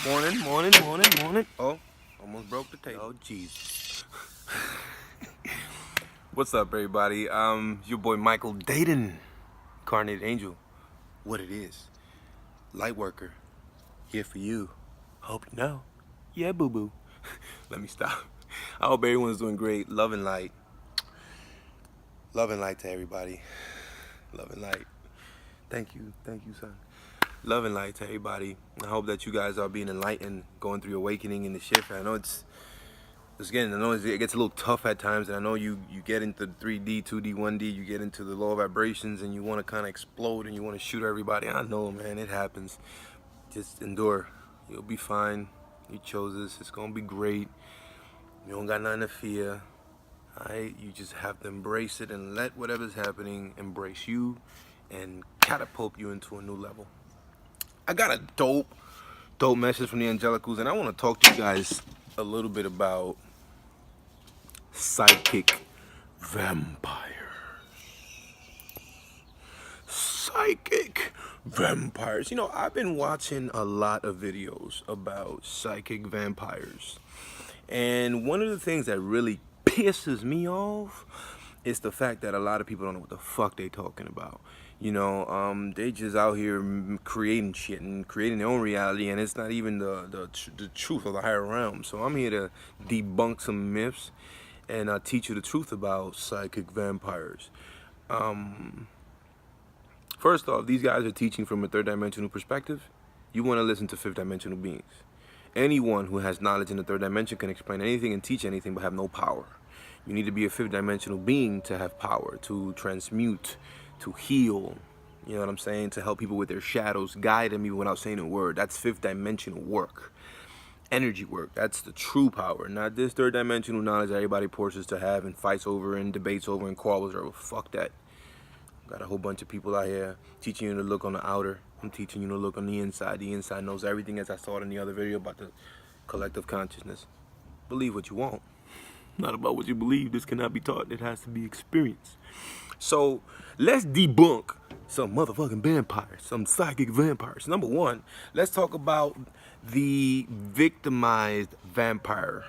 Morning. Oh, almost broke the table. Oh, Jesus. What's up, everybody? Your boy Michael Dayton, Incarnated Angel. What it is. Light worker. Here for you. Hope you know. Yeah, boo-boo. Let me stop. I hope everyone's doing great. Love and light. Love and light to everybody. Love and light. Thank you, son. Love and light to everybody. I hope that you guys are being enlightened, going through your awakening in the shift. I know it gets a little tough at times, and I know you get into 3D, 2D, 1D, you get into the lower vibrations, and you want to kind of explode, and you want to shoot everybody. I know, man, it happens. Just endure. You'll be fine. You chose this. It's going to be great. You don't got nothing to fear. Alright? You just have to embrace it and let whatever's happening embrace you and catapult you into a new level. I got a dope message from the Angelicals, and I want to talk to you guys a little bit about psychic vampires. Psychic vampires. You know, I've been watching a lot of videos about psychic vampires, and one of the things that really pisses me off is the fact that a lot of people don't know what the fuck they talking about. You know, they just out here creating shit and creating their own reality, and it's not even the truth of the higher realm. So I'm here to debunk some myths and teach you the truth about psychic vampires. First off, these guys are teaching from a third dimensional perspective. You want to listen to fifth dimensional beings. Anyone who has knowledge in the third dimension can explain anything and teach anything but have no power. You need to be a fifth dimensional being to have power, to transmute, to heal, you know what I'm saying, to help people with their shadows, guide them even without saying a word. That's fifth dimensional work, energy work. That's the true power, not this third dimensional knowledge that everybody forces to have and fights over and debates over and quarrels over. Fuck that. Got a whole bunch of people out here teaching you to look on the outer. I'm teaching you to look on the inside. The inside knows everything, as I saw in the other video about the collective consciousness. Believe what you want. Not about what you believe. This cannot be taught. It has to be experienced. So let's debunk some motherfucking vampires, some psychic vampires. Number one, let's talk about the victimized vampire.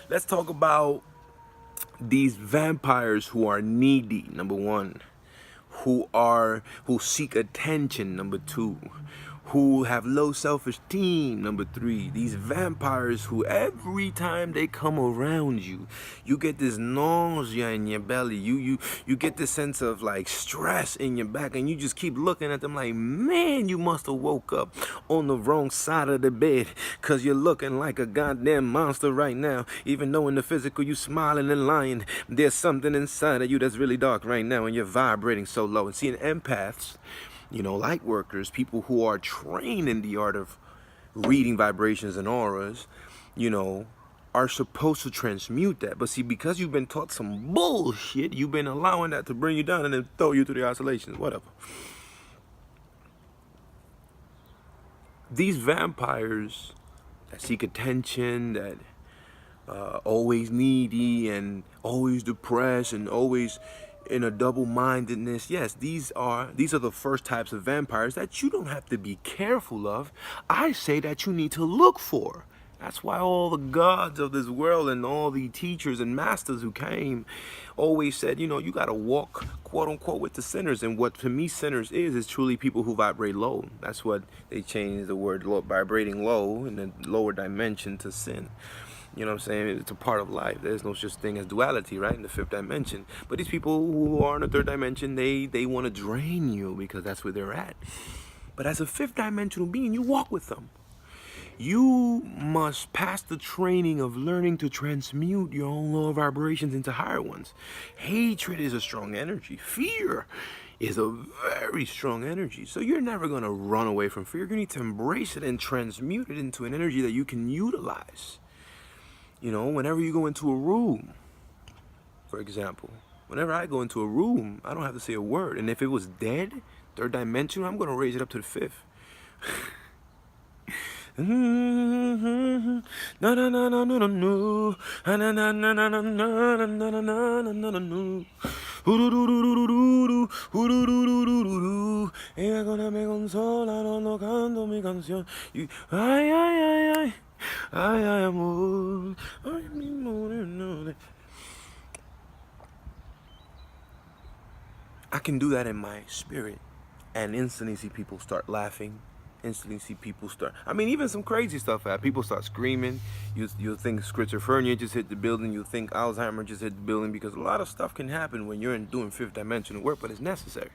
Let's talk about these vampires who are needy, number one, who seek attention, number two, who have low self-esteem, number three. These vampires who every time they come around you, you get this nausea in your belly. You get this sense of like stress in your back, and you just keep looking at them like, man, you must have woke up on the wrong side of the bed, cause you're looking like a goddamn monster right now. Even though in the physical you smiling and lying, there's something inside of you that's really dark right now, and you're vibrating so low. And seeing empaths, you know, light workers, people who are trained in the art of reading vibrations and auras, you know, are supposed to transmute that. But see, because you've been taught some bullshit, you've been allowing that to bring you down and then throw you to the oscillations, whatever. These vampires that seek attention, that always needy and always depressed and always in a double-mindedness. Yes, these are the first types of vampires that you don't have to be careful of. I say that you need to look for. That's why all the gods of this world and all the teachers and masters who came always said, you know, you got to walk, quote unquote, with the sinners. And what to me sinners is truly people who vibrate low. That's what they changed the word low, vibrating low in the lower dimension to sin. You know what I'm saying? It's a part of life. There's no such thing as duality, right? In the fifth dimension. But these people who are in the third dimension, they want to drain you because that's where they're at. But as a fifth dimensional being, you walk with them. You must pass the training of learning to transmute your own lower vibrations into higher ones. Hatred is a strong energy. Fear is a very strong energy. So you're never going to run away from fear. You need to embrace it and transmute it into an energy that you can utilize. You know, whenever you go into a room, for example, whenever I go into a room, I don't have to say a word. And if it was dead, third dimension, I'm going to raise it up to the fifth. No, no, no, no, no, no, no. Na, na, na, na, na, na, na, na, na, na, na, na, no. Ella con me consola, no canto mi canción. Ay, ay, ay, ay. Ay, ay, amor. Ay, mi amor. I can do that in my spirit and instantly see people start laughing. Instantly see people start, I mean, even some crazy stuff happen. People start screaming. You'll think schizophrenia just hit the building. You'll think Alzheimer just hit the building, because a lot of stuff can happen when you're doing fifth dimensional work, but it's necessary.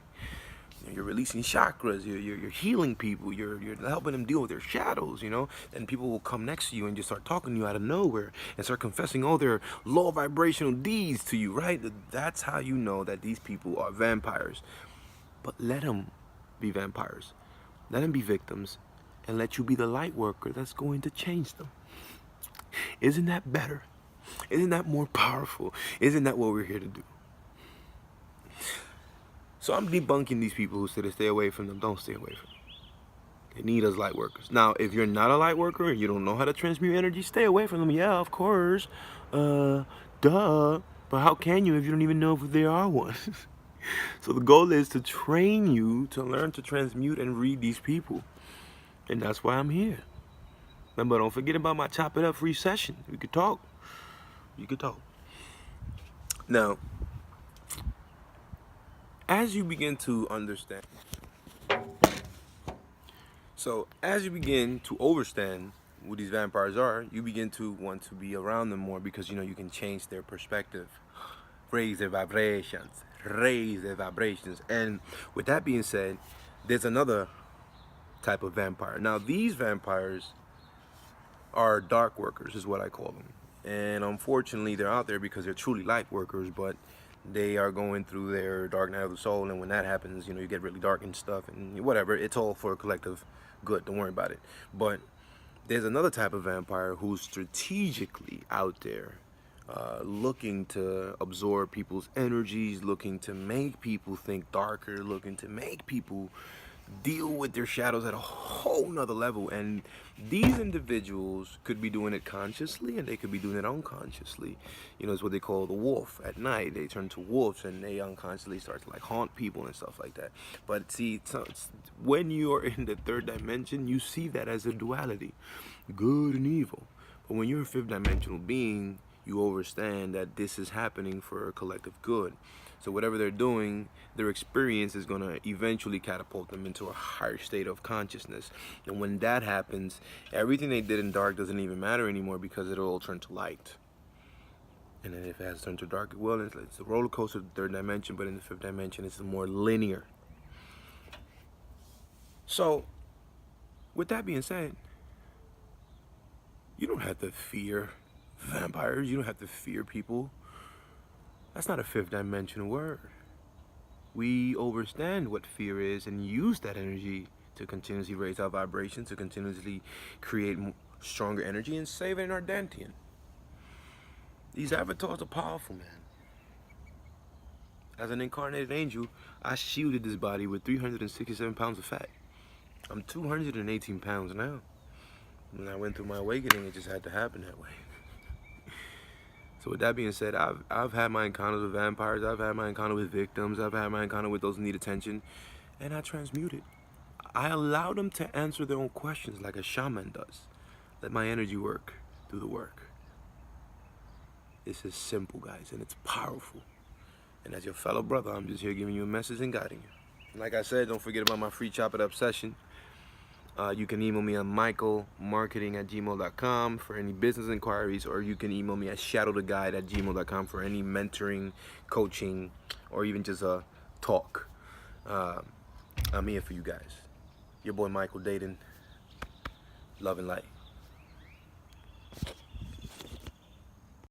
You're releasing chakras. You're healing people. You're helping them deal with their shadows. Then people will come next to you and just start talking to you out of nowhere and start confessing all their low vibrational deeds to you. Right? That's how you know that these people are vampires. But let them be vampires. Let them be victims, and let you be the light worker that's going to change them. Isn't that better? Isn't that more powerful? Isn't that what we're here to do? So I'm debunking these people who say to stay away from them. Don't stay away from them. They need us light workers. Now, if you're not a light worker and you don't know how to transmute energy, stay away from them. Yeah, of course. Duh. But how can you if you don't even know if there are one? So the goal is to train you to learn to transmute and read these people. And that's why I'm here. Remember, don't forget about my Chop It Up free session. We could talk. You could talk. Now, as you begin to understand, as you begin to understand what these vampires are, you begin to want to be around them more, because you can change their perspective, raise their vibrations. And with that being said, there's another type of vampire. Now, these vampires are dark workers, is what I call them. And unfortunately, they're out there because they're truly light workers, but they are going through their dark night of the soul. And when that happens, you get really dark and stuff and whatever. It's all for a collective good. Don't worry about it. But there's another type of vampire who's strategically out there, looking to absorb people's energies, looking to make people think darker, looking to make people deal with their shadows at a whole nother level. And these individuals could be doing it consciously, and they could be doing it unconsciously. It's what they call the wolf. At night they turn to wolves, and they unconsciously start to haunt people and stuff like that. But see, when you're in the third dimension, you see that as a duality, good and evil. But when you're a fifth dimensional being, you understand that this is happening for a collective good. So whatever they're doing, their experience is going to eventually catapult them into a higher state of consciousness. And when that happens, everything they did in dark doesn't even matter anymore, because it'll all turn to light. And then if it has turned to dark, well, it's a roller coaster of the third dimension, but in the fifth dimension, it's more linear. So, with that being said, you don't have to fear vampires. You don't have to fear people. That's not a fifth dimension word. We understand what fear is and use that energy to continuously raise our vibration, to continuously create stronger energy and save it in our Dantian. These avatars are powerful, man. As an incarnated angel, I shielded this body with 367 pounds of fat. I'm 218 pounds now. When I went through my awakening, it just had to happen that way. So with that being said, I've had my encounters with vampires. I've had my encounter with victims. I've had my encounter with those who need attention. And I transmuted. I allow them to answer their own questions like a shaman does. Let my energy work do the work. This is simple, guys, and it's powerful. And as your fellow brother, I'm just here giving you a message and guiding you. Like I said, don't forget about my free Chop It Up session. You can email me on michaelmarketing@gmail.com for any business inquiries, or you can email me at shadowtheguide@gmail.com for any mentoring, coaching, or even just a talk. I'm here for you guys. Your boy Michael Dayton. Love and light.